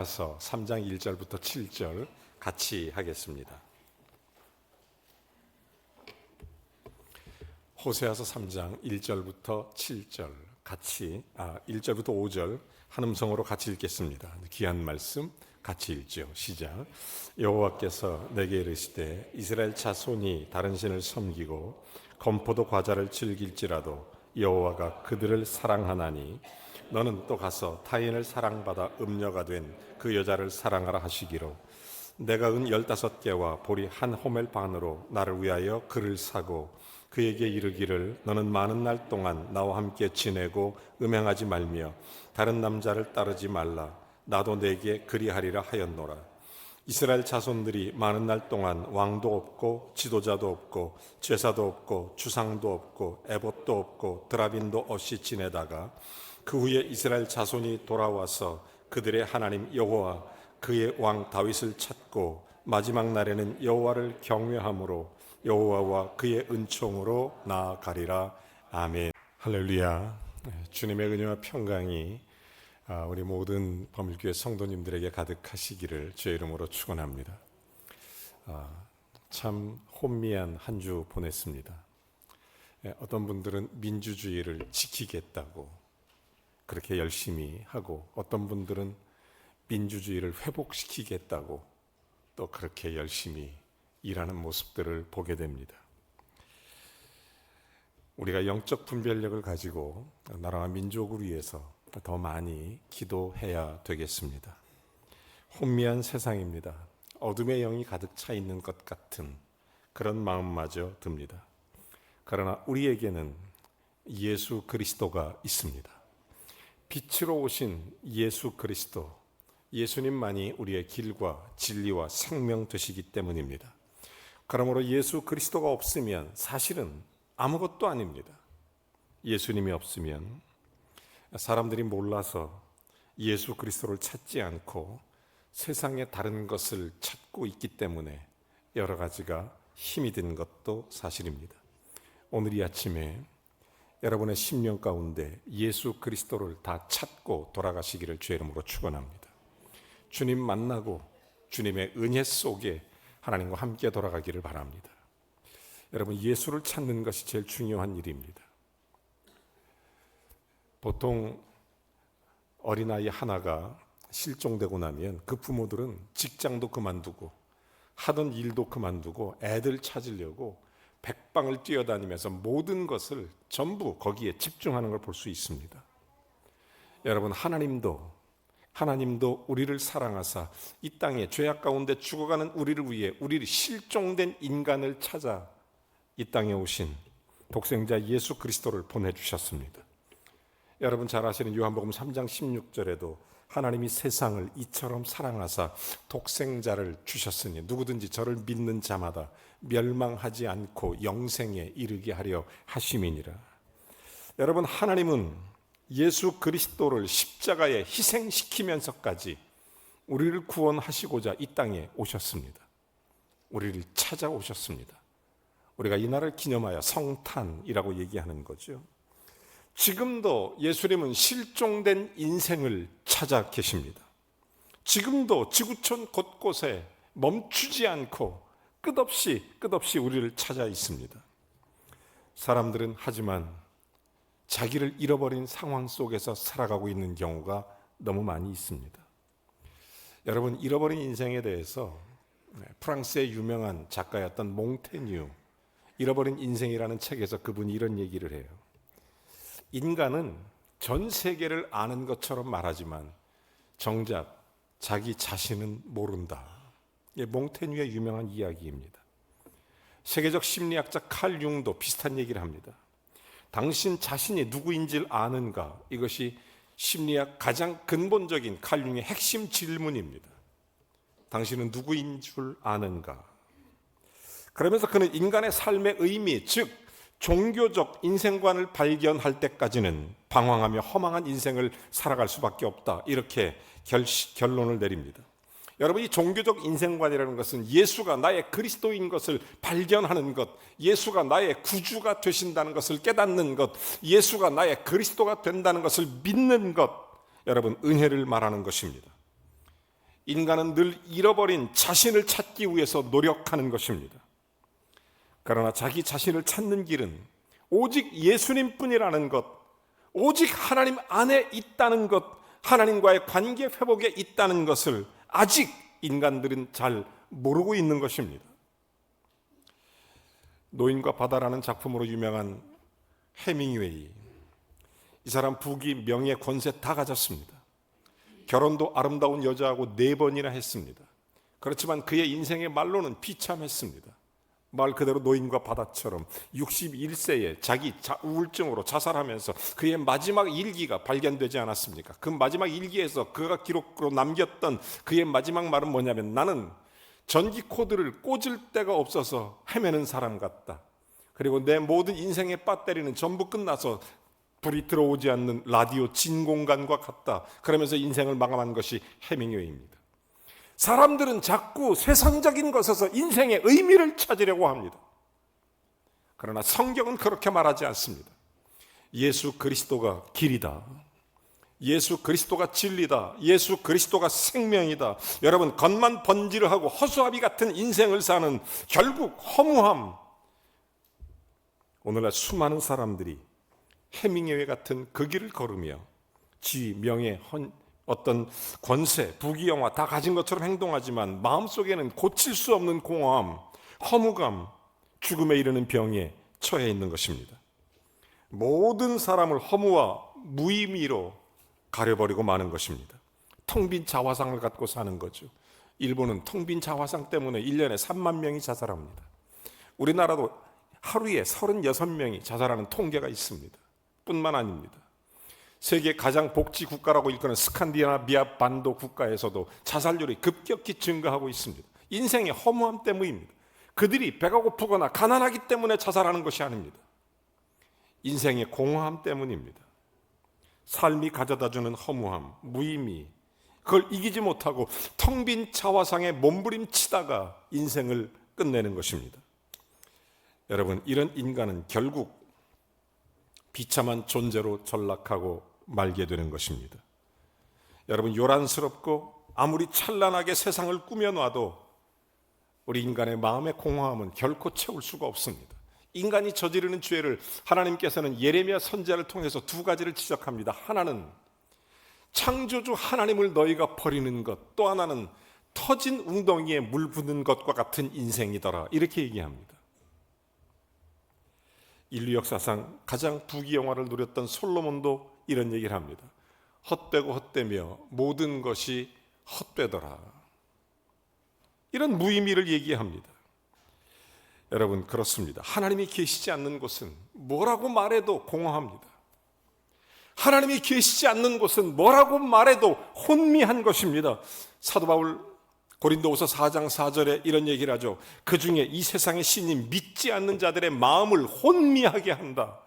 호세아서 3장 1절부터 7절 같이 하겠습니다. 호세아서 3장 1절부터 7절 같이 1절부터 5절 한 음성으로 같이 읽겠습니다. 귀한 말씀 같이 읽죠. 시작. 여호와께서 내게 이르시되 이스라엘 자손이 다른 신을 섬기고 건포도 과자를 즐길지라도 여호와가 그들을 사랑하나니 너는 또 가서 타인을 사랑받아 음녀가 된 그 여자를 사랑하라 하시기로 내가 은 15개와 보리 한 호멜 반으로 나를 위하여 그를 사고 그에게 이르기를 너는 많은 날 동안 나와 함께 지내고 음행하지 말며 다른 남자를 따르지 말라. 나도 내게 그리하리라 하였노라. 이스라엘 자손들이 많은 날 동안 왕도 없고 지도자도 없고 제사도 없고 주상도 없고 에봇도 없고 드라빈도 없이 지내다가 그 후에 이스라엘 자손이 돌아와서 그들의 하나님 여호와 그의 왕 다윗을 찾고 마지막 날에는 여호와를 경외함으로 여호와와 그의 은총으로 나아가리라. 아멘. 할렐루야. 주님의 은혜와 평강이 우리 모든 범일교회 성도님들에게 가득하시기를 주의 이름으로 축원합니다. 참 혼미한 한 주 보냈습니다. 어떤 분들은 민주주의를 지키겠다고 그렇게 열심히 하고, 어떤 분들은 민주주의를 회복시키겠다고 또 그렇게 열심히 일하는 모습들을 보게 됩니다. 우리가 영적 분별력을 가지고 나라와 민족을 위해서 더 많이 기도해야 되겠습니다. 혼미한 세상입니다. 어둠의 영이 가득 차 있는 것 같은 그런 마음마저 듭니다. 그러나 우리에게는 예수 그리스도가 있습니다. 빛으로 오신 예수 그리스도, 예수님만이 우리의 길과 진리와 생명 되시기 때문입니다. 그러므로 예수 그리스도가 없으면 사실은 아무것도 아닙니다. 예수님이 없으면 사람들이 몰라서 예수 그리스도를 찾지 않고 세상의 다른 것을 찾고 있기 때문에 여러 가지가 힘이 든 것도 사실입니다. 오늘 이 아침에 여러분의 심령 가운데 예수 그리스도를 다 찾고 돌아가시기를 주의 이름으로 축원합니다. 주님 만나고 주님의 은혜 속에 하나님과 함께 돌아가기를 바랍니다. 여러분, 예수를 찾는 것이 제일 중요한 일입니다. 보통 어린아이 하나가 실종되고 나면 그 부모들은 직장도 그만두고 하던 일도 그만두고 애들 찾으려고 백방을 뛰어다니면서 모든 것을 전부 거기에 집중하는 걸 볼 수 있습니다. 여러분, 하나님도 우리를 사랑하사 이 땅에 죄악 가운데 죽어가는 우리를 위해 우리를 실종된 인간을 찾아 이 땅에 오신 독생자 예수 그리스도를 보내주셨습니다. 여러분 잘 아시는 요한복음 3장 16절에도 하나님이 세상을 이처럼 사랑하사 독생자를 주셨으니 누구든지 저를 믿는 자마다 멸망하지 않고 영생에 이르게 하려 하심이니라. 여러분, 하나님은 예수 그리스도를 십자가에 희생시키면서까지 우리를 구원하시고자 이 땅에 오셨습니다. 우리를 찾아오셨습니다. 우리가 이날을 기념하여 성탄이라고 얘기하는 거죠. 지금도 예수님은 실종된 인생을 찾아 계십니다. 지금도 지구촌 곳곳에 멈추지 않고 끝없이 우리를 찾아 있습니다. 사람들은 하지만 자기를 잃어버린 상황 속에서 살아가고 있는 경우가 너무 많이 있습니다. 여러분, 잃어버린 인생에 대해서 프랑스의 유명한 작가였던 몽테뉴, 잃어버린 인생이라는 책에서 그분이 이런 얘기를 해요. 인간은 전 세계를 아는 것처럼 말하지만 정작 자기 자신은 모른다. 몽테뉴의 유명한 이야기입니다. 세계적 심리학자 칼 융도 비슷한 얘기를 합니다. 당신 자신이 누구인지를 아는가? 이것이 심리학 가장 근본적인 칼 융의 핵심 질문입니다. 당신은 누구인 줄 아는가? 그러면서 그는 인간의 삶의 의미, 즉 종교적 인생관을 발견할 때까지는 방황하며 허망한 인생을 살아갈 수밖에 없다. 이렇게 결론을 내립니다. 여러분, 이 종교적 인생관이라는 것은 예수가 나의 그리스도인 것을 발견하는 것, 예수가 나의 구주가 되신다는 것을 깨닫는 것, 예수가 나의 그리스도가 된다는 것을 믿는 것, 여러분, 은혜를 말하는 것입니다. 인간은 늘 잃어버린 자신을 찾기 위해서 노력하는 것입니다. 그러나 자기 자신을 찾는 길은 오직 예수님뿐이라는 것, 오직 하나님 안에 있다는 것, 하나님과의 관계 회복에 있다는 것을 아직 인간들은 잘 모르고 있는 것입니다. 노인과 바다라는 작품으로 유명한 해밍웨이, 이 사람 부귀, 명예, 권세 다 가졌습니다. 결혼도 아름다운 여자하고 4번이나 했습니다. 그렇지만 그의 인생의 말로는 비참했습니다. 말 그대로 노인과 바다처럼 61세에 자기 우울증으로 자살하면서 그의 마지막 일기가 발견되지 않았습니까? 그 마지막 일기에서 그가 기록으로 남겼던 그의 마지막 말은 뭐냐면, 나는 전기 코드를 꽂을 데가 없어서 헤매는 사람 같다. 그리고 내 모든 인생의 배터리는 전부 끝나서 불이 들어오지 않는 라디오 진공관과 같다. 그러면서 인생을 마감한 것이 해밍웨이입니다. 사람들은 자꾸 세상적인 것에서 인생의 의미를 찾으려고 합니다. 그러나 성경은 그렇게 말하지 않습니다. 예수 그리스도가 길이다. 예수 그리스도가 진리다. 예수 그리스도가 생명이다. 여러분, 겉만 번지르하고 허수아비 같은 인생을 사는 결국 허무함. 오늘날 수많은 사람들이 해밍웨이 같은 그 길을 걸으며 지위, 명예, 어떤 권세, 부귀영화 다 가진 것처럼 행동하지만 마음속에는 고칠 수 없는 공허함, 허무감, 죽음에 이르는 병에 처해 있는 것입니다. 모든 사람을 허무와 무의미로 가려버리고 마는 것입니다. 텅 빈 자화상을 갖고 사는 거죠. 일본은 텅 빈 자화상 때문에 1년에 3만 명이 자살합니다. 우리나라도 하루에 36명이 자살하는 통계가 있습니다. 뿐만 아닙니다. 세계 가장 복지 국가라고 일컫는 스칸디나비아 반도 국가에서도 자살률이 급격히 증가하고 있습니다. 인생의 허무함 때문입니다. 그들이 배가 고프거나 가난하기 때문에 자살하는 것이 아닙니다. 인생의 공허함 때문입니다. 삶이 가져다주는 허무함, 무의미, 그걸 이기지 못하고 텅 빈 자화상에 몸부림치다가 인생을 끝내는 것입니다. 여러분, 이런 인간은 결국 비참한 존재로 전락하고 말게 되는 것입니다. 여러분, 요란스럽고 아무리 찬란하게 세상을 꾸며놔도 우리 인간의 마음의 공허함은 결코 채울 수가 없습니다. 인간이 저지르는 죄를 하나님께서는 예레미야 선지자를 통해서 2가지를 지적합니다. 하나는 창조주 하나님을 너희가 버리는 것, 또 하나는 터진 웅덩이에 물 붓는 것과 같은 인생이더라, 이렇게 얘기합니다. 인류 역사상 가장 부귀영화를 누렸던 솔로몬도 이런 얘기를 합니다. 헛되고 헛되며 모든 것이 헛되더라. 이런 무의미를 얘기합니다. 여러분, 그렇습니다. 하나님이 계시지 않는 곳은 뭐라고 말해도 공허합니다. 하나님이 계시지 않는 곳은 뭐라고 말해도 혼미한 것입니다. 사도 바울 고린도후서 4장 4절에 이런 얘기를 하죠. 그 중에 이 세상의 신이 믿지 않는 자들의 마음을 혼미하게 한다.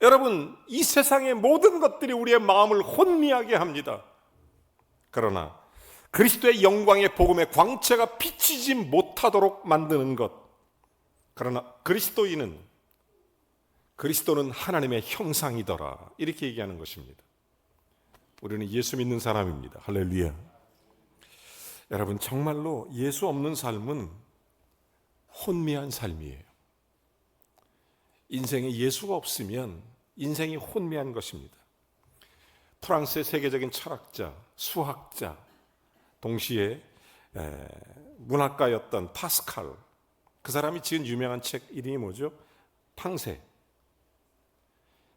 여러분, 이 세상의 모든 것들이 우리의 마음을 혼미하게 합니다. 그러나 그리스도의 영광의 복음의 광채가 비치지 못하도록 만드는 것, 그러나 그리스도는 하나님의 형상이더라, 이렇게 얘기하는 것입니다. 우리는 예수 믿는 사람입니다. 할렐루야. 여러분, 정말로 예수 없는 삶은 혼미한 삶이에요. 인생에 예수가 없으면 인생이 혼미한 것입니다. 프랑스의 세계적인 철학자, 수학자, 동시에 문학가였던 파스칼, 그 사람이 지은 유명한 책 이름이 뭐죠? 팡세.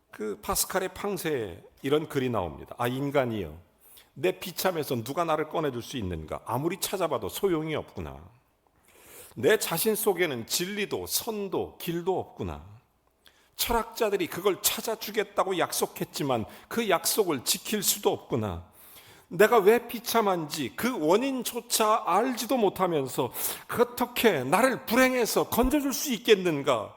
그 파스칼의 팡세에 이런 글이 나옵니다. 아, 인간이여, 내 비참에서 누가 나를 꺼내줄 수 있는가? 아무리 찾아봐도 소용이 없구나. 내 자신 속에는 진리도 선도 길도 없구나. 철학자들이 그걸 찾아주겠다고 약속했지만 그 약속을 지킬 수도 없구나. 내가 왜 비참한지 그 원인조차 알지도 못하면서 어떻게 나를 불행해서 건져줄 수 있겠는가?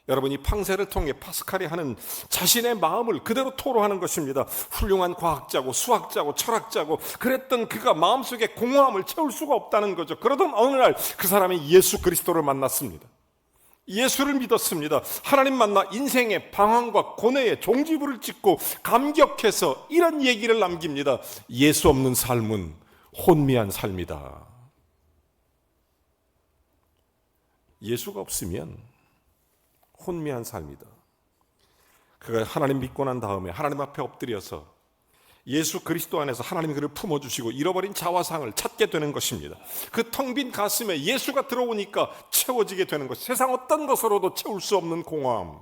여러분, 이 팡세를 통해 파스칼이 하는 자신의 마음을 그대로 토로하는 것입니다. 훌륭한 과학자고 수학자고 철학자고 그랬던 그가 마음속에 공허함을 채울 수가 없다는 거죠. 그러던 어느 날 그 사람이 예수 그리스도를 만났습니다. 예수를 믿었습니다. 하나님 만나 인생의 방황과 고뇌의 종지부를 찍고 감격해서 이런 얘기를 남깁니다. 예수 없는 삶은 혼미한 삶이다. 예수가 없으면 혼미한 삶이다. 그가 하나님 믿고 난 다음에 하나님 앞에 엎드려서 예수 그리스도 안에서 하나님이 그를 품어주시고 잃어버린 자화상을 찾게 되는 것입니다. 그 텅 빈 가슴에 예수가 들어오니까 채워지게 되는 것. 세상 어떤 것으로도 채울 수 없는 공허함,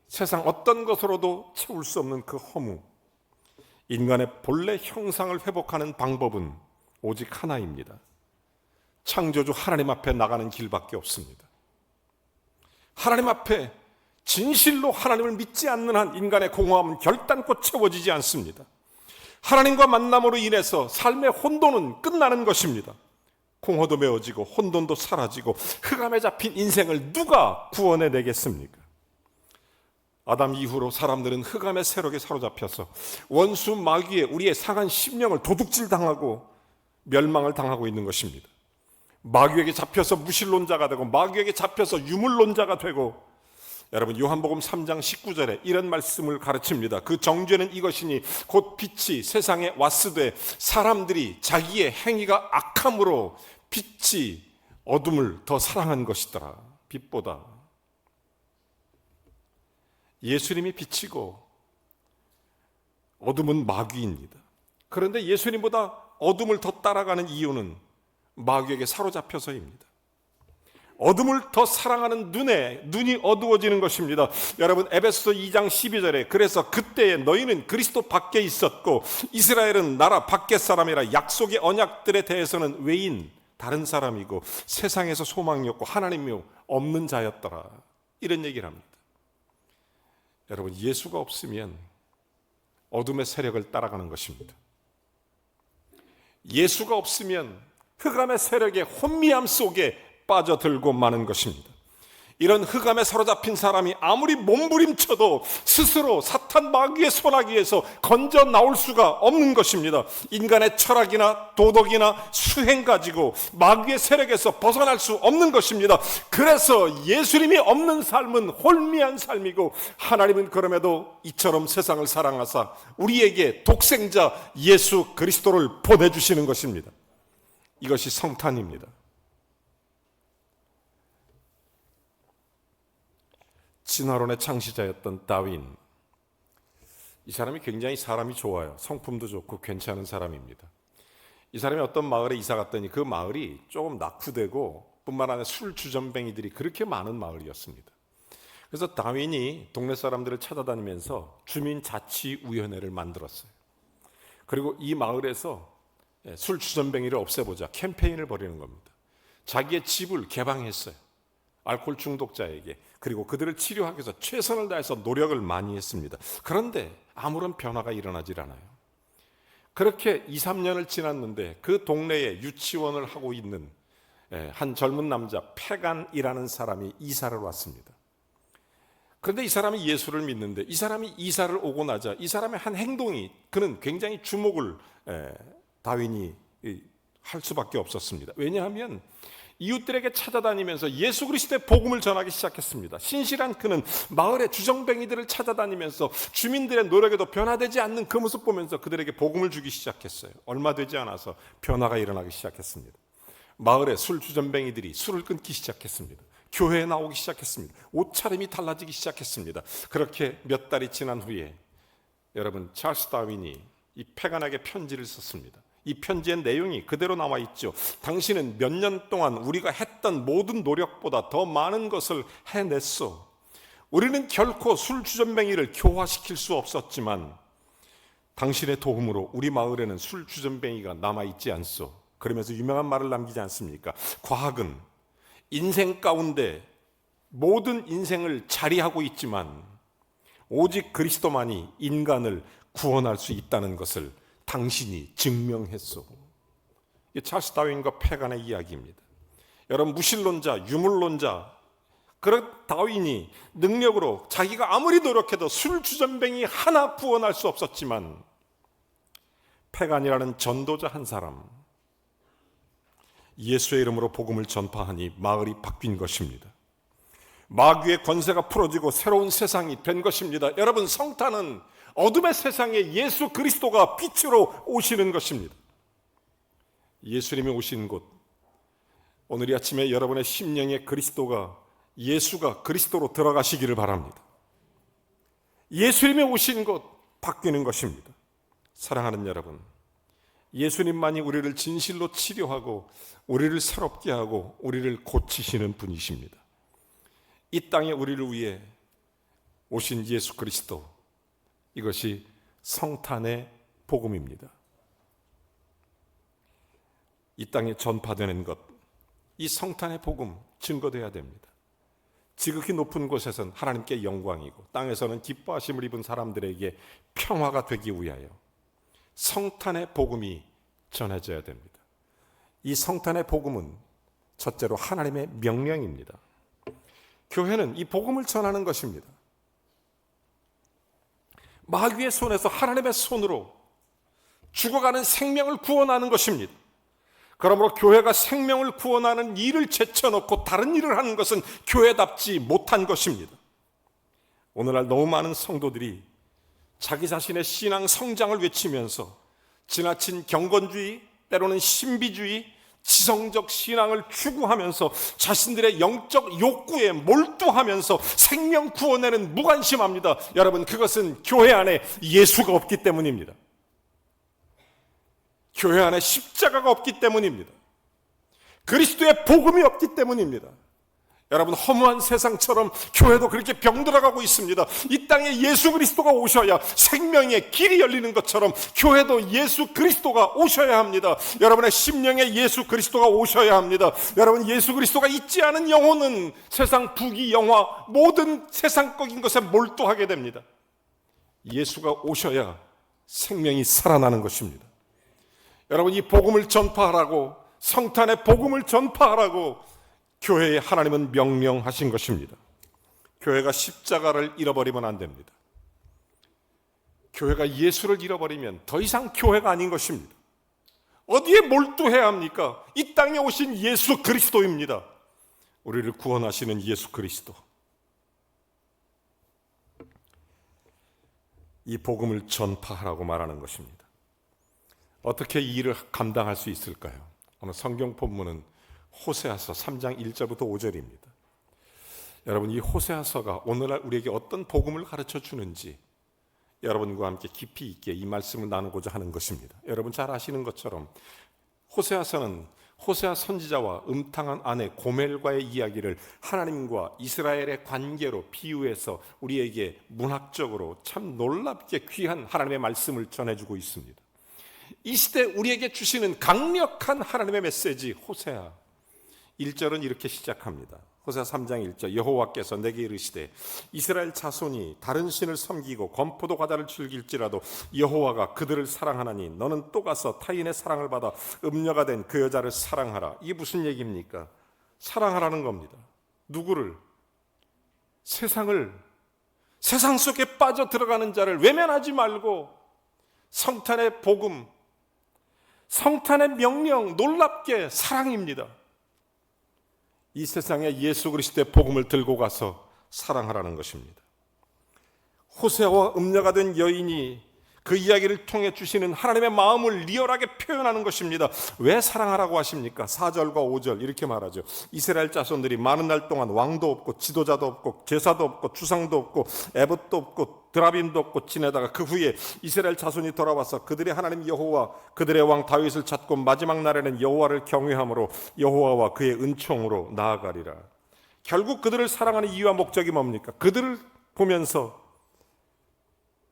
세상 어떤 것으로도 채울 수 없는 그 허무. 인간의 본래 형상을 회복하는 방법은 오직 하나입니다. 창조주 하나님 앞에 나가는 길밖에 없습니다. 하나님 앞에 진실로 하나님을 믿지 않는 한 인간의 공허함은 결단코 채워지지 않습니다. 하나님과 만남으로 인해서 삶의 혼돈은 끝나는 것입니다. 공허도 메워지고 혼돈도 사라지고 흑암에 잡힌 인생을 누가 구원해 내겠습니까? 아담 이후로 사람들은 흑암의 세력에 사로잡혀서 원수 마귀에 우리의 상한 심령을 도둑질당하고 멸망을 당하고 있는 것입니다. 마귀에게 잡혀서 무신론자가 되고 마귀에게 잡혀서 유물론자가 되고, 여러분 요한복음 3장 19절에 이런 말씀을 가르칩니다. 그 정죄는 이것이니 곧 빛이 세상에 왔으되 사람들이 자기의 행위가 악함으로 빛이 어둠을 더 사랑한 것이더라. 빛보다. 예수님이 빛이고 어둠은 마귀입니다. 그런데 예수님보다 어둠을 더 따라가는 이유는 마귀에게 사로잡혀서입니다. 어둠을 더 사랑하는 눈이 어두워지는 것입니다. 여러분 에베소서 2장 12절에 그래서 그때에 너희는 그리스도 밖에 있었고 이스라엘은 나라 밖의 사람이라 약속의 언약들에 대해서는 외인 다른 사람이고 세상에서 소망이 없고 하나님이 없는 자였더라. 이런 얘기를 합니다. 여러분 예수가 없으면 어둠의 세력을 따라가는 것입니다. 예수가 없으면 흑암의 세력의 혼미함 속에 빠져들고 마는 것입니다. 이런 흑암에 사로잡힌 사람이 아무리 몸부림쳐도 스스로 사탄 마귀의 손아귀에서 건져 나올 수가 없는 것입니다. 인간의 철학이나 도덕이나 수행 가지고 마귀의 세력에서 벗어날 수 없는 것입니다. 그래서 예수님이 없는 삶은 홀미한 삶이고, 하나님은 그럼에도 이처럼 세상을 사랑하사 우리에게 독생자 예수 그리스도를 보내주시는 것입니다. 이것이 성탄입니다. 진화론의 창시자였던 다윈, 이 사람이 굉장히 사람이 좋아요. 성품도 좋고 괜찮은 사람입니다. 이 사람이 어떤 마을에 이사 갔더니 그 마을이 조금 낙후되고 뿐만 아니라 술 주전뱅이들이 그렇게 많은 마을이었습니다. 그래서 다윈이 동네 사람들을 찾아다니면서 주민자치위원회를 만들었어요. 그리고 이 마을에서 술 주전뱅이를 없애보자 캠페인을 벌이는 겁니다. 자기의 집을 개방했어요. 알코올 중독자에게. 그리고 그들을 치료하기 위해서 최선을 다해서 노력을 많이 했습니다. 그런데 아무런 변화가 일어나질 않아요. 그렇게 2, 3년을 지났는데 그 동네에 유치원을 하고 있는 한 젊은 남자 페간이라는 사람이 이사를 왔습니다. 그런데 이 사람이 예수를 믿는데 이 사람이 이사를 오고 나자 이 사람의 한 행동이 그는 굉장히 주목을 다윈이 할 수밖에 없었습니다. 왜냐하면 이웃들에게 찾아다니면서 예수 그리스도의 복음을 전하기 시작했습니다. 신실한 그는 마을의 주정뱅이들을 찾아다니면서 주민들의 노력에도 변화되지 않는 그 모습 보면서 그들에게 복음을 주기 시작했어요. 얼마 되지 않아서 변화가 일어나기 시작했습니다. 마을의 술 주전뱅이들이 술을 끊기 시작했습니다. 교회에 나오기 시작했습니다. 옷차림이 달라지기 시작했습니다. 그렇게 몇 달이 지난 후에 여러분 찰스 다윈이 이 페간에게 편지를 썼습니다. 이 편지의 내용이 그대로 나와 있죠. 당신은 몇 년 동안 우리가 했던 모든 노력보다 더 많은 것을 해냈소. 우리는 결코 술 주전뱅이를 교화시킬 수 없었지만 당신의 도움으로 우리 마을에는 술 주전뱅이가 남아있지 않소. 그러면서 유명한 말을 남기지 않습니까? 과학은 인생 가운데 모든 인생을 자리하고 있지만 오직 그리스도만이 인간을 구원할 수 있다는 것을 당신이 증명했소. 이게 찰스 다윈과 페간의 이야기입니다. 여러분 무신론자, 유물론자 그런 다윈이 능력으로 자기가 아무리 노력해도 술 주전뱅이 하나 구원할 수 없었지만 페간이라는 전도자 한 사람 예수의 이름으로 복음을 전파하니 마을이 바뀐 것입니다. 마귀의 권세가 풀어지고 새로운 세상이 된 것입니다. 여러분 성탄은 어둠의 세상에 예수 그리스도가 빛으로 오시는 것입니다. 예수님이 오신 곳, 오늘 이 아침에 여러분의 심령에 예수가 그리스도로 들어가시기를 바랍니다. 예수님이 오신 곳 바뀌는 것입니다. 사랑하는 여러분, 예수님만이 우리를 진실로 치료하고 우리를 새롭게 하고 우리를 고치시는 분이십니다. 이 땅에 우리를 위해 오신 예수 그리스도, 이것이 성탄의 복음입니다. 이 땅에 전파되는 것, 이 성탄의 복음 증거되어야 됩니다. 지극히 높은 곳에서는 하나님께 영광이고 땅에서는 기뻐하심을 입은 사람들에게 평화가 되기 위하여 성탄의 복음이 전해져야 됩니다. 이 성탄의 복음은 첫째로 하나님의 명령입니다. 교회는 이 복음을 전하는 것입니다. 마귀의 손에서 하나님의 손으로 죽어가는 생명을 구원하는 것입니다. 그러므로 교회가 생명을 구원하는 일을 제쳐놓고 다른 일을 하는 것은 교회답지 못한 것입니다. 오늘날 너무 많은 성도들이 자기 자신의 신앙 성장을 외치면서 지나친 경건주의, 때로는 신비주의, 지성적 신앙을 추구하면서 자신들의 영적 욕구에 몰두하면서 생명 구원에는 무관심합니다. 여러분, 그것은 교회 안에 예수가 없기 때문입니다. 교회 안에 십자가가 없기 때문입니다. 그리스도의 복음이 없기 때문입니다. 여러분, 허무한 세상처럼 교회도 그렇게 병들어가고 있습니다. 이 땅에 예수 그리스도가 오셔야 생명의 길이 열리는 것처럼 교회도 예수 그리스도가 오셔야 합니다. 여러분의 심령에 예수 그리스도가 오셔야 합니다. 여러분, 예수 그리스도가 있지 않은 영혼은 세상 부귀 영화 모든 세상적인 것에 몰두하게 됩니다. 예수가 오셔야 생명이 살아나는 것입니다. 여러분, 이 복음을 전파하라고, 성탄의 복음을 전파하라고 교회에 하나님은 명령하신 것입니다. 교회가 십자가를 잃어버리면 안 됩니다. 교회가 예수를 잃어버리면 더 이상 교회가 아닌 것입니다. 어디에 몰두해야 합니까? 이 땅에 오신 예수 그리스도입니다. 우리를 구원하시는 예수 그리스도. 이 복음을 전파하라고 말하는 것입니다. 어떻게 이 일을 감당할 수 있을까요? 오늘 성경 본문은 호세아서 3장 1절부터 5절입니다. 여러분, 이 호세아서가 오늘날 우리에게 어떤 복음을 가르쳐 주는지 여러분과 함께 깊이 있게 이 말씀을 나누고자 하는 것입니다. 여러분 잘 아시는 것처럼 호세아서는 호세아 선지자와 음탕한 아내 고멜과의 이야기를 하나님과 이스라엘의 관계로 비유해서 우리에게 문학적으로 참 놀랍게 귀한 하나님의 말씀을 전해주고 있습니다. 이 시대 우리에게 주시는 강력한 하나님의 메시지, 호세아 1절은 이렇게 시작합니다. 호세아 3장 1절, 여호와께서 내게 이르시되 이스라엘 자손이 다른 신을 섬기고 건포도 과자를 즐길지라도 여호와가 그들을 사랑하나니 너는 또 가서 타인의 사랑을 받아 음녀가 된 그 여자를 사랑하라. 이게 무슨 얘기입니까? 사랑하라는 겁니다. 누구를? 세상을, 세상 속에 빠져 들어가는 자를 외면하지 말고 성탄의 복음, 성탄의 명령, 놀랍게 사랑입니다. 이 세상에 예수 그리스도의 복음을 들고 가서 사랑하라는 것입니다. 호세아와 음녀가 된 여인이 그 이야기를 통해 주시는 하나님의 마음을 리얼하게 표현하는 것입니다. 왜 사랑하라고 하십니까? 4절과 5절 이렇게 말하죠. 이스라엘 자손들이 많은 날 동안 왕도 없고 지도자도 없고 제사도 없고 주상도 없고 에봇도 없고 드라빔도 없고 지내다가 그 후에 이스라엘 자손이 돌아와서 그들의 하나님 여호와 그들의 왕 다윗을 찾고 마지막 날에는 여호와를 경외함으로 여호와와 그의 은총으로 나아가리라. 결국 그들을 사랑하는 이유와 목적이 뭡니까? 그들을 보면서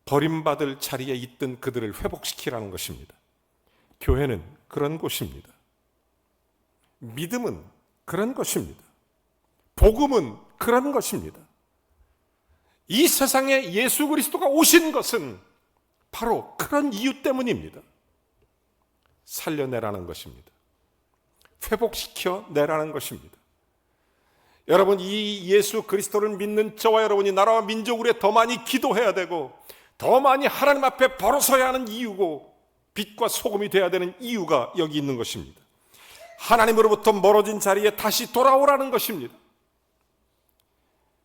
버림받을 자리에 있던 그들을 회복시키라는 것입니다. 교회는 그런 곳입니다. 믿음은 그런 것입니다. 복음은 그런 것입니다. 이 세상에 예수 그리스도가 오신 것은 바로 그런 이유 때문입니다. 살려내라는 것입니다. 회복시켜내라는 것입니다. 여러분, 이 예수 그리스도를 믿는 저와 여러분이 나라와 민족을 위해 더 많이 기도해야 되고 더 많이 하나님 앞에 바로 서야 하는 이유고 빛과 소금이 되어야 되는 이유가 여기 있는 것입니다. 하나님으로부터 멀어진 자리에 다시 돌아오라는 것입니다.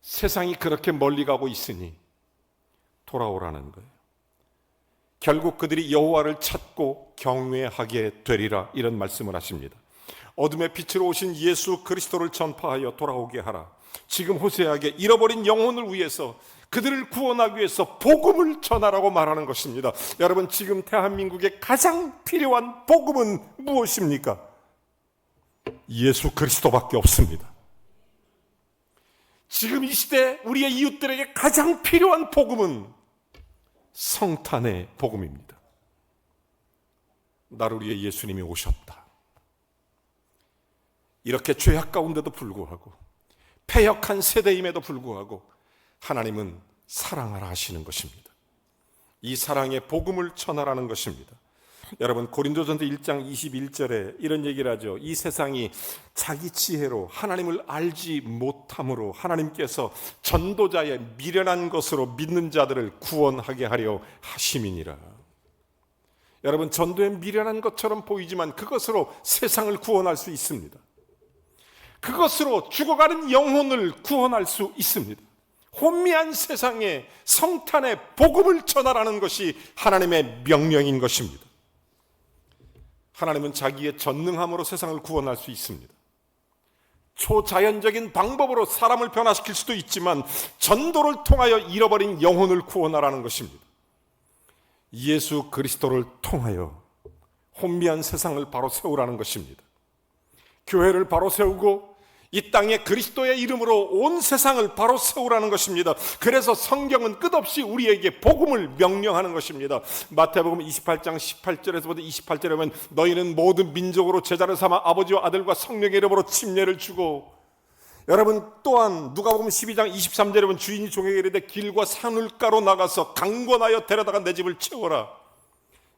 세상이 그렇게 멀리 가고 있으니 돌아오라는 거예요. 결국 그들이 여호와를 찾고 경외하게 되리라, 이런 말씀을 하십니다. 어둠의 빛으로 오신 예수 그리스도를 전파하여 돌아오게 하라. 지금 호세아에게 잃어버린 영혼을 위해서, 그들을 구원하기 위해서 복음을 전하라고 말하는 것입니다. 여러분, 지금 대한민국에 가장 필요한 복음은 무엇입니까? 예수 그리스도밖에 없습니다. 지금 이 시대 우리의 이웃들에게 가장 필요한 복음은 성탄의 복음입니다. 나를 위해 예수님이 오셨다. 이렇게 죄악 가운데도 불구하고, 패역한 세대임에도 불구하고 하나님은 사랑하라 하시는 것입니다. 이 사랑의 복음을 전하라는 것입니다. 여러분, 고린도전서 1장 21절에 이런 얘기를 하죠. 이 세상이 자기 지혜로 하나님을 알지 못함으로 하나님께서 전도자의 미련한 것으로 믿는 자들을 구원하게 하려 하심이니라. 여러분, 전도에 미련한 것처럼 보이지만 그것으로 세상을 구원할 수 있습니다. 그것으로 죽어가는 영혼을 구원할 수 있습니다. 혼미한 세상에 성탄의 복음을 전하라는 것이 하나님의 명령인 것입니다. 하나님은 자기의 전능함으로 세상을 구원할 수 있습니다. 초자연적인 방법으로 사람을 변화시킬 수도 있지만 전도를 통하여 잃어버린 영혼을 구원하라는 것입니다. 예수 그리스도를 통하여 혼미한 세상을 바로 세우라는 것입니다. 교회를 바로 세우고 이 땅에 그리스도의 이름으로 온 세상을 바로 세우라는 것입니다. 그래서 성경은 끝없이 우리에게 복음을 명령하는 것입니다. 마태복음 28장 18절에서부터 28절에 보면 너희는 모든 민족으로 제자를 삼아 아버지와 아들과 성령의 이름으로 침례를 주고, 여러분 또한 누가복음 12장 23절에 보면 주인이 종에게 이르되 길과 산울가로 나가서 강권하여 데려다가 내 집을 채워라.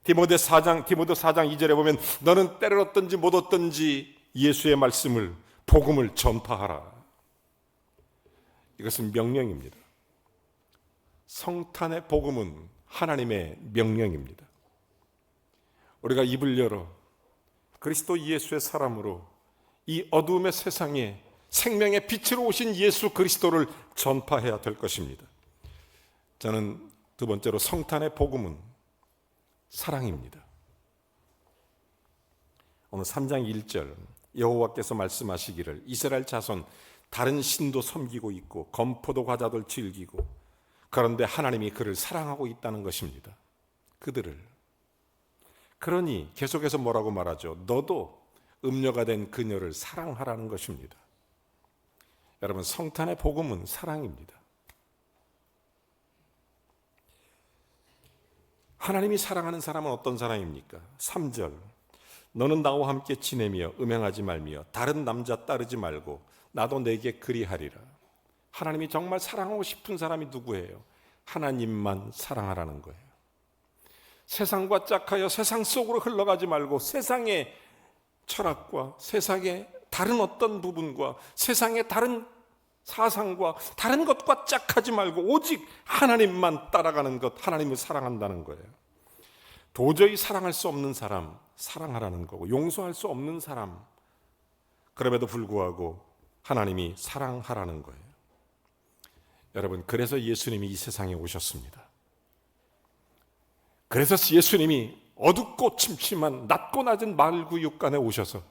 디모데 4장 2절에 보면 너는 때를 얻든지 못 얻든지 예수의 말씀을, 복음을 전파하라. 이것은 명령입니다. 성탄의 복음은 하나님의 명령입니다. 우리가 입을 열어 그리스도 예수의 사람으로 이 어두움의 세상에 생명의 빛으로 오신 예수 그리스도를 전파해야 될 것입니다. 저는 두 번째로 성탄의 복음은 사랑입니다. 오늘 3장 1절 여호와께서 말씀하시기를 이스라엘 자손 다른 신도 섬기고 있고 건포도 과자들 즐기고, 그런데 하나님이 그를 사랑하고 있다는 것입니다. 그들을. 그러니 계속해서 뭐라고 말하죠? 너도 음녀가 된 그녀를 사랑하라는 것입니다. 여러분, 성탄의 복음은 사랑입니다. 하나님이 사랑하는 사람은 어떤 사람입니까? 3절 너는 나와 함께 지내며 음행하지 말며 다른 남자 따르지 말고 나도 내게 그리하리라. 하나님이 정말 사랑하고 싶은 사람이 누구예요? 하나님만 사랑하라는 거예요. 세상과 짝하여 세상 속으로 흘러가지 말고 세상의 철학과 세상의 다른 어떤 부분과 세상의 다른 사상과 다른 것과 짝하지 말고 오직 하나님만 따라가는 것, 하나님을 사랑한다는 거예요. 도저히 사랑할 수 없는 사람 사랑하라는 거고, 용서할 수 없는 사람, 그럼에도 불구하고 하나님이 사랑하라는 거예요. 여러분, 그래서 예수님이 이 세상에 오셨습니다. 그래서 예수님이 어둡고 침침한 낮고 낮은 마을 구육간에 오셔서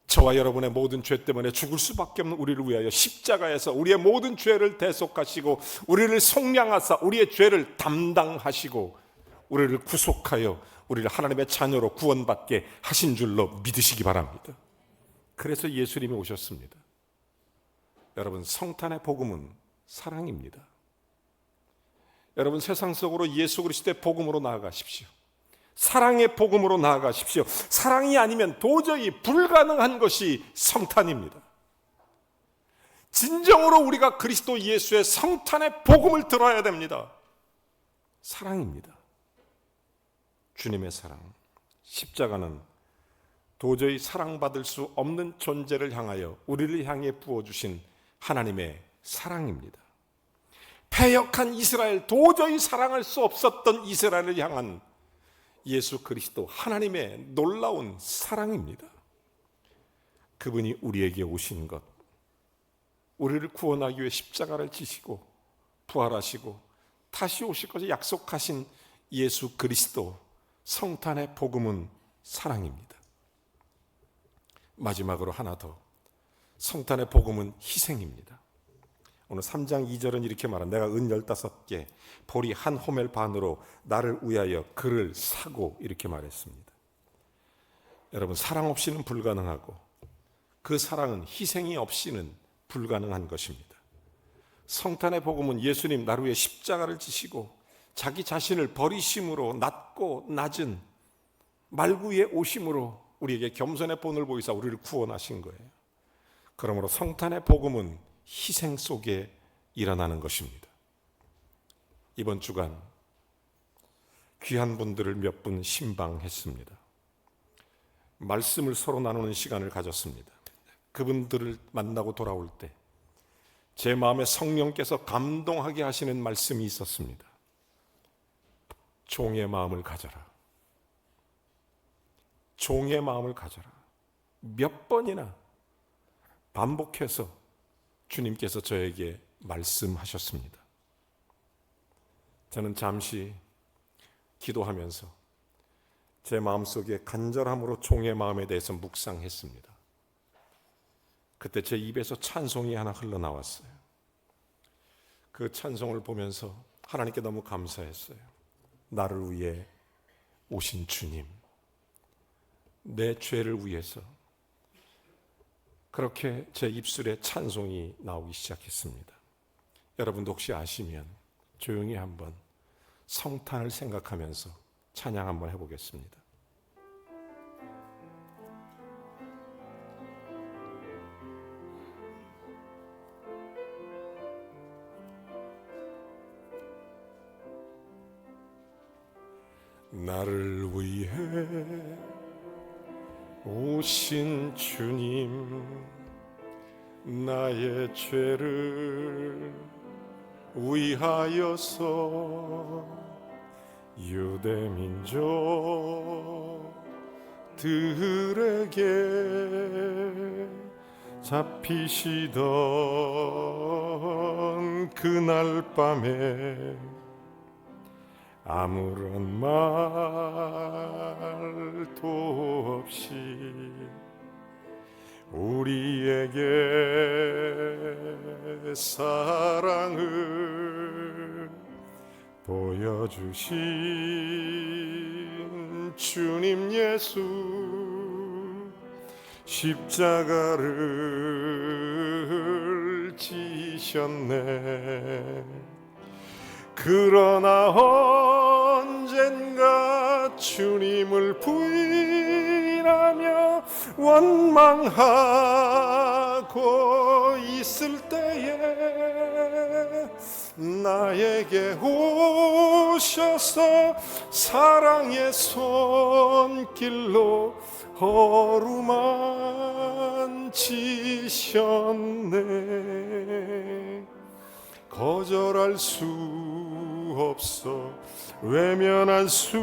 저와 여러분의 모든 죄 때문에 죽을 수밖에 없는 우리를 위하여 십자가에서 우리의 모든 죄를 대속하시고 우리를 속량하사 우리의 죄를 담당하시고 우리를 구속하여 우리를 하나님의 자녀로 구원받게 하신 줄로 믿으시기 바랍니다. 그래서 예수님이 오셨습니다. 여러분, 성탄의 복음은 사랑입니다. 여러분, 세상 속으로 예수 그리스도의 복음으로 나아가십시오. 사랑의 복음으로 나아가십시오. 사랑이 아니면 도저히 불가능한 것이 성탄입니다. 진정으로 우리가 그리스도 예수의 성탄의 복음을 들어야 됩니다. 사랑입니다. 주님의 사랑. 십자가는 도저히 사랑받을 수 없는 존재를 향하여 우리를 향해 부어주신 하나님의 사랑입니다. 패역한 이스라엘, 도저히 사랑할 수 없었던 이스라엘을 향한 예수 그리스도 하나님의 놀라운 사랑입니다. 그분이 우리에게 오신 것, 우리를 구원하기 위해 십자가를 지시고 부활하시고 다시 오실 것을 약속하신 예수 그리스도, 성탄의 복음은 사랑입니다. 마지막으로 하나 더, 성탄의 복음은 희생입니다. 오늘 3장 2절은 이렇게 말합니다. 내가 은 15개, 보리 한 호멜 반으로 나를 위하여 그를 사고, 이렇게 말했습니다. 여러분, 사랑 없이는 불가능하고 그 사랑은 희생이 없이는 불가능한 것입니다. 성탄의 복음은 예수님 나를 위해 십자가를 지시고 자기 자신을 버리심으로 낮고 낮은 말구의 오심으로 우리에게 겸손의 본을 보이사 우리를 구원하신 거예요. 그러므로 성탄의 복음은 희생 속에 일어나는 것입니다. 이번 주간 귀한 분들을 몇 분 신방했습니다. 말씀을 서로 나누는 시간을 가졌습니다. 그분들을 만나고 돌아올 때 제 마음에 성령께서 감동하게 하시는 말씀이 있었습니다. 종의 마음을 가져라. 종의 마음을 가져라. 몇 번이나 반복해서 주님께서 저에게 말씀하셨습니다. 저는 잠시 기도하면서 제 마음속에 간절함으로 종의 마음에 대해서 묵상했습니다. 그때 제 입에서 찬송이 하나 흘러나왔어요. 그 찬송을 보면서 하나님께 너무 감사했어요. 나를 위해 오신 주님, 내 죄를 위해서. 그렇게 제 입술에 찬송이 나오기 시작했습니다. 여러분도 혹시 아시면 조용히 한번 성탄을 생각하면서 찬양 한번 해보겠습니다. 나를 위해 오신 주님, 나의 죄를 위하여서 유대 민족들에게 잡히시던 그날 밤에 아무런 말도 없이 우리에게 사랑을 보여주신 주님 예수, 십자가를 지셨네. 그러나 언젠가 주님을 부인하며 원망하고 있을 때에 나에게 오셔서 사랑의 손길로 어루만지셨네. 거절할 수 없어, 외면할 수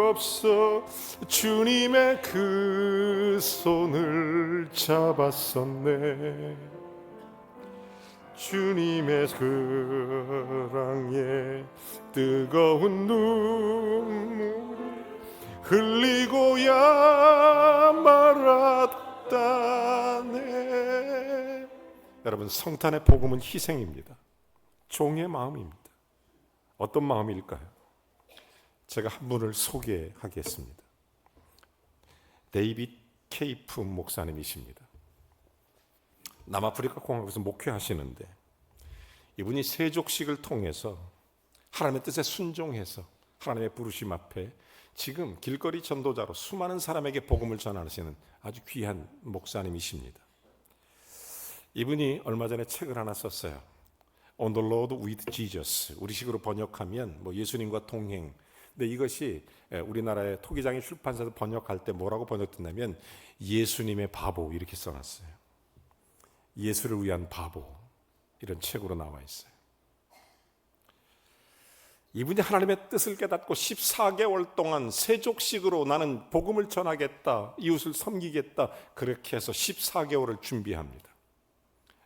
없어, 주님의 그 손을 잡았었네. 주님의 사랑에 뜨거운 눈물을 흘리고야 말았다네. 여러분, 성탄의 복음은 희생입니다. 종의 마음입니다. 어떤 마음일까요? 제가 한 분을 소개하겠습니다. 데이빗 케이프 목사님이십니다. 남아프리카 공화국에서 목회하시는데 이분이 세족식을 통해서 하나님의 뜻에 순종해서 하나님의 부르심 앞에 지금 길거리 전도자로 수많은 사람에게 복음을 전하시는 아주 귀한 목사님이십니다. 이분이 얼마 전에 책을 하나 썼어요. On the Road with Jesus. 우리식으로 번역하면 예수님과 동행. 근데 이것이 우리나라의 토기장의 출판사에서 번역할 때 뭐라고 번역됐냐면 예수님의 바보, 이렇게 써놨어요. 예수를 위한 바보, 이런 책으로 나와 있어요. 이분이 하나님의 뜻을 깨닫고 14개월 동안 세족식으로 나는 복음을 전하겠다, 이웃을 섬기겠다, 그렇게 해서 14개월을 준비합니다.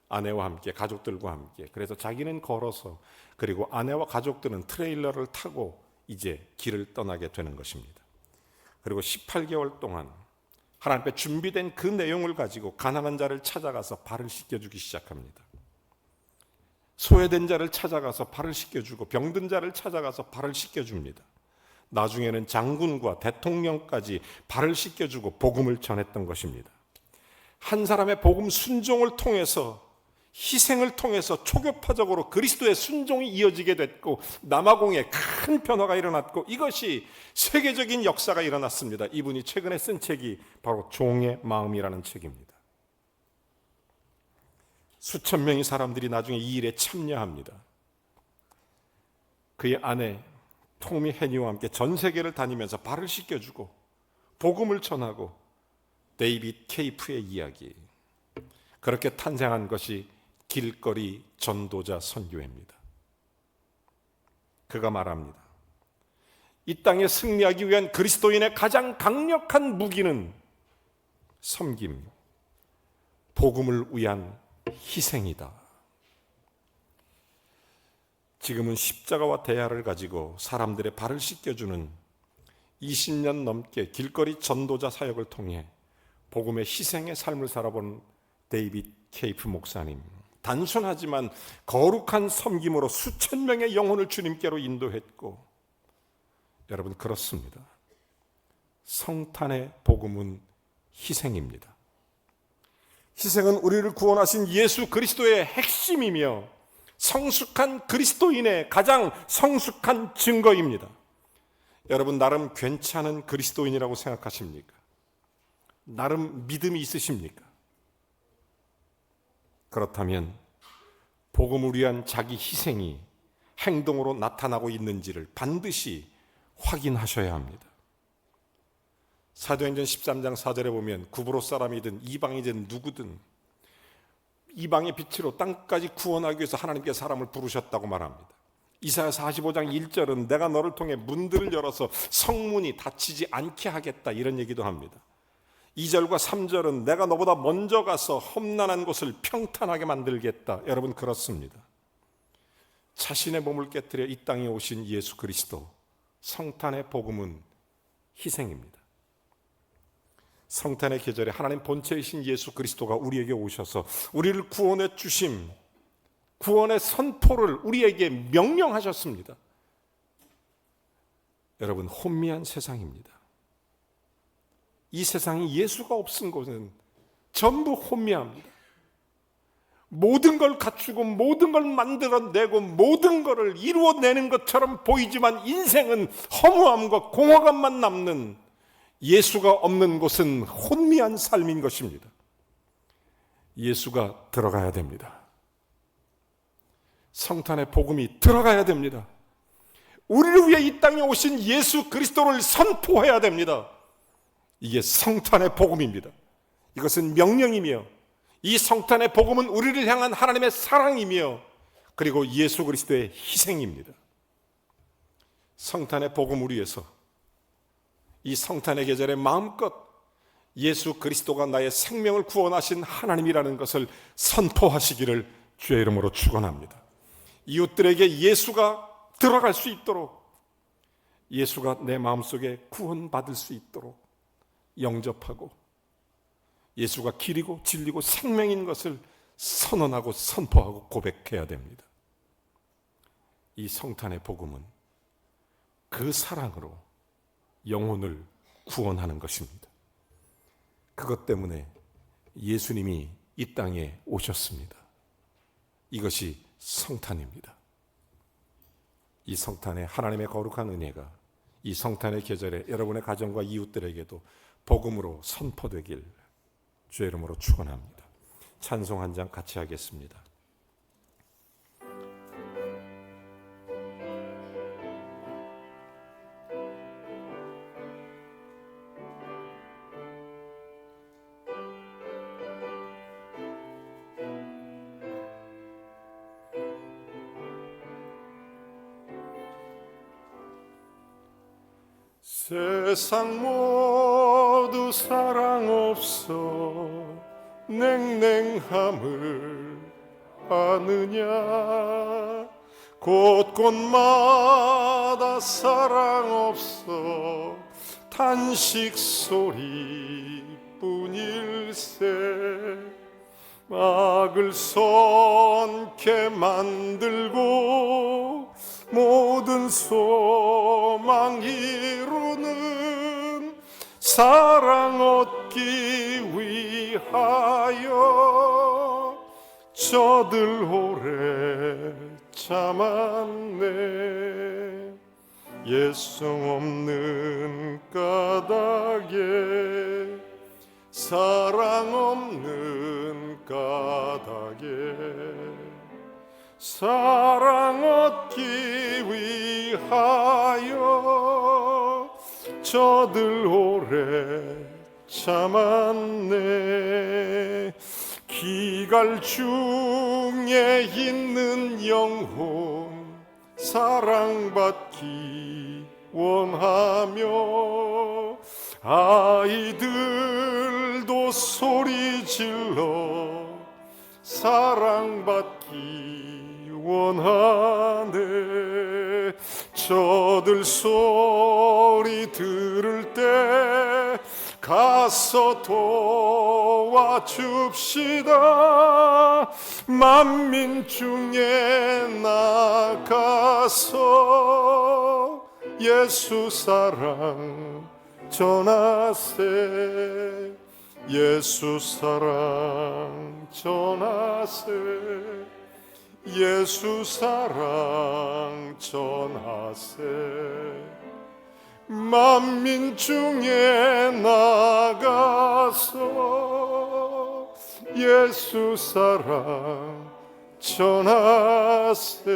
아내와 함께, 가족들과 함께. 그래서 자기는 걸어서, 그리고 아내와 가족들은 트레일러를 타고 이제 길을 떠나게 되는 것입니다. 그리고 18개월 동안 하나님 앞에 준비된 그 내용을 가지고 가난한 자를 찾아가서 발을 씻겨주기 시작합니다. 소외된 자를 찾아가서 발을 씻겨주고 병든 자를 찾아가서 발을 씻겨줍니다. 나중에는 장군과 대통령까지 발을 씻겨주고 복음을 전했던 것입니다. 한 사람의 복음 순종을 통해서, 희생을 통해서 초교파적으로 그리스도의 순종이 이어지게 됐고 남아공에 큰 변화가 일어났고 이것이 세계적인 역사가 일어났습니다. 이분이 최근에 쓴 책이 바로 종의 마음이라는 책입니다. 수천 명의 사람들이 나중에 이 일에 참여합니다. 그의 아내 토미 해니와 함께 전 세계를 다니면서 발을 씻겨주고 복음을 전하고 데이빗 케이프의 이야기, 그렇게 탄생한 것이 길거리 전도자 선교회입니다. 그가 말합니다. 이 땅에 승리하기 위한 그리스도인의 가장 강력한 무기는 섬김, 복음을 위한 희생이다. 지금은 십자가와 대야를 가지고 사람들의 발을 씻겨주는 20년 넘게 길거리 전도자 사역을 통해 복음의 희생의 삶을 살아본 데이빗 케이프 목사님, 단순하지만 거룩한 섬김으로 수천 명의 영혼을 주님께로 인도했고, 여러분 그렇습니다. 성탄의 복음은 희생입니다. 희생은 우리를 구원하신 예수 그리스도의 핵심이며 성숙한 그리스도인의 가장 성숙한 증거입니다. 여러분 나름 괜찮은 그리스도인이라고 생각하십니까? 나름 믿음이 있으십니까? 그렇다면 복음을 위한 자기 희생이 행동으로 나타나고 있는지를 반드시 확인하셔야 합니다. 사도행전 13장 4절에 보면 구브로 사람이든 이방이든 누구든 이방의 빛으로 땅까지 구원하기 위해서 하나님께서 사람을 부르셨다고 말합니다. 이사야 45장 1절은 내가 너를 통해 문들을 열어서 성문이 닫히지 않게 하겠다, 이런 얘기도 합니다. 2절과 3절은 내가 너보다 먼저 가서 험난한 곳을 평탄하게 만들겠다. 여러분 그렇습니다. 자신의 몸을 깨뜨려 이 땅에 오신 예수 그리스도, 성탄의 복음은 희생입니다. 성탄의 계절에 하나님 본체이신 예수 그리스도가 우리에게 오셔서 우리를 구원해 주심, 구원의 선포를 우리에게 명령하셨습니다. 여러분 혼미한 세상입니다. 이 세상이 예수가 없은 곳은 전부 혼미합니다. 모든 걸 갖추고 모든 걸 만들어내고 모든 것을 이루어내는 것처럼 보이지만 인생은 허무함과 공허감만 남는, 예수가 없는 곳은 혼미한 삶인 것입니다. 예수가 들어가야 됩니다. 성탄의 복음이 들어가야 됩니다. 우리를 위해 이 땅에 오신 예수 그리스도를 선포해야 됩니다. 이게 성탄의 복음입니다. 이것은 명령이며 이 성탄의 복음은 우리를 향한 하나님의 사랑이며 그리고 예수 그리스도의 희생입니다. 성탄의 복음을 위해서 이 성탄의 계절에 마음껏 예수 그리스도가 나의 생명을 구원하신 하나님이라는 것을 선포하시기를 주의 이름으로 축원합니다. 이웃들에게 예수가 들어갈 수 있도록, 예수가 내 마음속에 구원받을 수 있도록 영접하고 예수가 길이고 진리고 생명인 것을 선언하고 선포하고 고백해야 됩니다. 이 성탄의 복음은 그 사랑으로 영혼을 구원하는 것입니다. 그것 때문에 예수님이 이 땅에 오셨습니다. 이것이 성탄입니다. 이 성탄에 하나님의 거룩한 은혜가 이 성탄의 계절에 여러분의 가정과 이웃들에게도 복음으로 선포되길 주의 이름으로 축원합니다. 찬송 한 장 같이 하겠습니다. 세상 모두 사랑 없어 냉랭함을 아느냐, 곳곳마다 사랑 없어 탄식 소리뿐일세. 막을 손게 만들고 모든 소망 이루는 사랑 얻기 위하여 저들 오래 참았네. 예성 없는 까닭에 사랑 없는 까닭에 사랑 얻기 위하여 저들 오래 참았네. 기갈 중에 있는 영혼 사랑받기 원하며 아이들도 소리 질러 사랑받기 원하네. 저들 소리 들을 때 가서 도와줍시다. 만민 중에 나가서 예수 사랑 전하세. 예수 사랑 전하세. 예수 사랑 전하세. 만민 중에 나가서 예수 사랑 전하세.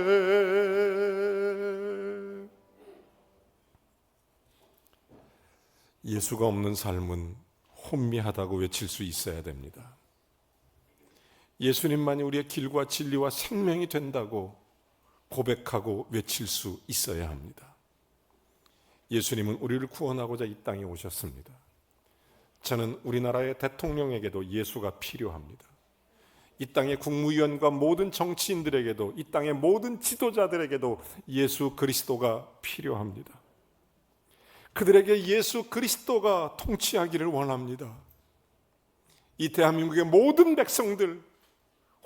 예수가 없는 삶은 혼미하다고 외칠 수 있어야 됩니다. 예수님만이 우리의 길과 진리와 생명이 된다고 고백하고 외칠 수 있어야 합니다. 예수님은 우리를 구원하고자 이 땅에 오셨습니다. 저는 우리나라의 대통령에게도 예수가 필요합니다. 이 땅의 국무위원과 모든 정치인들에게도, 이 땅의 모든 지도자들에게도 예수 그리스도가 필요합니다. 그들에게 예수 그리스도가 통치하기를 원합니다. 이 대한민국의 모든 백성들,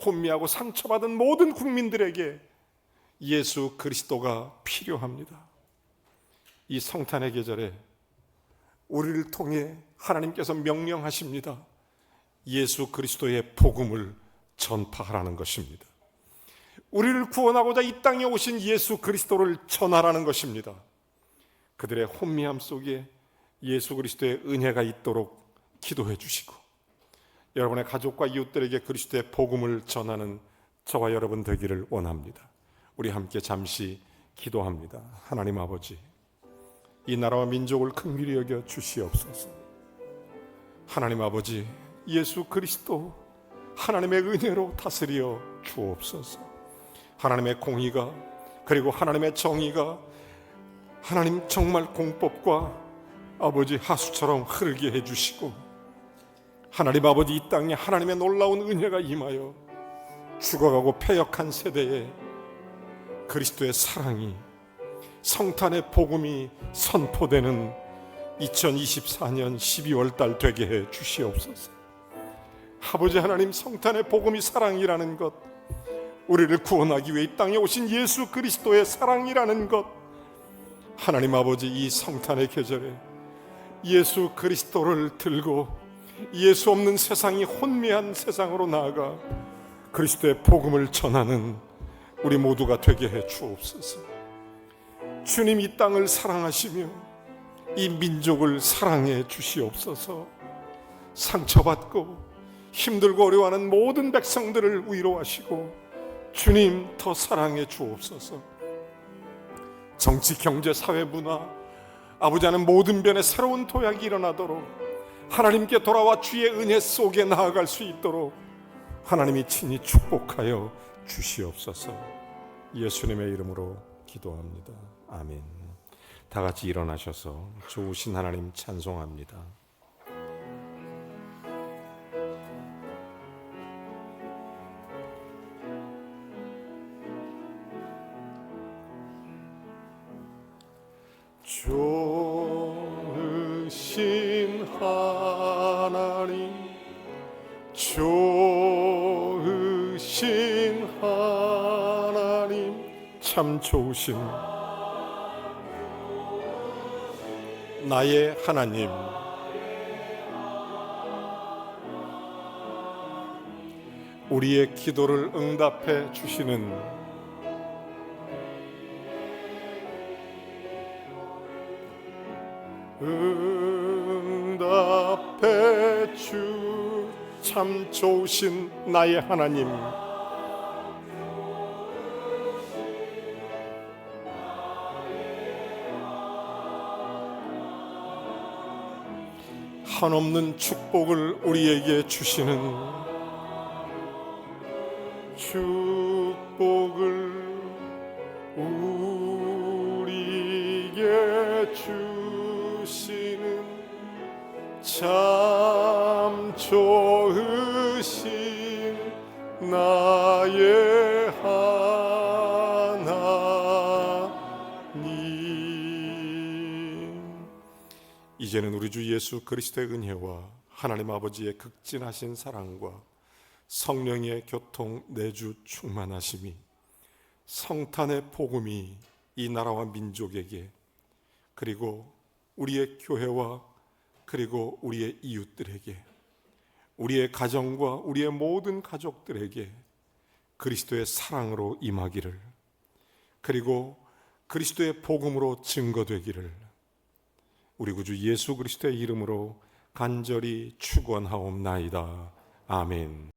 혼미하고 상처받은 모든 국민들에게 예수 그리스도가 필요합니다. 이 성탄의 계절에 우리를 통해 하나님께서 명령하십니다. 예수 그리스도의 복음을 전파하라는 것입니다. 우리를 구원하고자 이 땅에 오신 예수 그리스도를 전하라는 것입니다. 그들의 혼미함 속에 예수 그리스도의 은혜가 있도록 기도해 주시고, 여러분의 가족과 이웃들에게 그리스도의 복음을 전하는 저와 여러분 되기를 원합니다. 우리 함께 잠시 기도합니다. 하나님 아버지, 이 나라와 민족을 긍휼히 여겨 주시옵소서. 하나님 아버지, 예수 그리스도 하나님의 은혜로 다스려 주옵소서. 하나님의 공의가, 그리고 하나님의 정의가 하나님 정말 공법과 아버지 하수처럼 흐르게 해주시고, 하나님 아버지 이 땅에 하나님의 놀라운 은혜가 임하여 죽어가고 패역한 세대에 그리스도의 사랑이, 성탄의 복음이 선포되는 2024년 12월 달 되게 해 주시옵소서. 아버지 하나님, 성탄의 복음이 사랑이라는 것, 우리를 구원하기 위해 이 땅에 오신 예수 그리스도의 사랑이라는 것, 하나님 아버지 이 성탄의 계절에 예수 그리스도를 들고 예수 없는 세상이 혼미한 세상으로 나아가 그리스도의 복음을 전하는 우리 모두가 되게 해 주옵소서. 주님, 이 땅을 사랑하시며 이 민족을 사랑해 주시옵소서. 상처받고 힘들고 어려워하는 모든 백성들을 위로하시고 주님 더 사랑해 주옵소서. 정치, 경제, 사회, 문화, 아버지 하나님 모든 변에 새로운 도약이 일어나도록 하나님께 돌아와 주의 은혜 속에 나아갈 수 있도록 하나님이 친히 축복하여 주시옵소서. 예수님의 이름으로 기도합니다. 아멘. 다 같이 일어나셔서 좋으신 하나님 찬송합니다. 좋으신 하나님, 참 좋으신 나의 하나님, 우리의 기도를 응답해 주시는 응답해 주 참 좋으신 나의 하나님, 한없는 축복을 우리에게 주시는 축복을 우리에게 주시는 참 좋으신 나의 하나님. 이제는 우리 주 예수 그리스도의 은혜와 하나님 아버지의 극진하신 사랑과 성령의 교통 내주 충만하심이, 성탄의 복음이 이 나라와 민족에게, 그리고 우리의 교회와 그리고 우리의 이웃들에게, 우리의 가정과 우리의 모든 가족들에게 그리스도의 사랑으로 임하기를, 그리고 그리스도의 복음으로 증거되기를 우리 구주 예수 그리스도의 이름으로 간절히 축원하옵나이다. 아멘.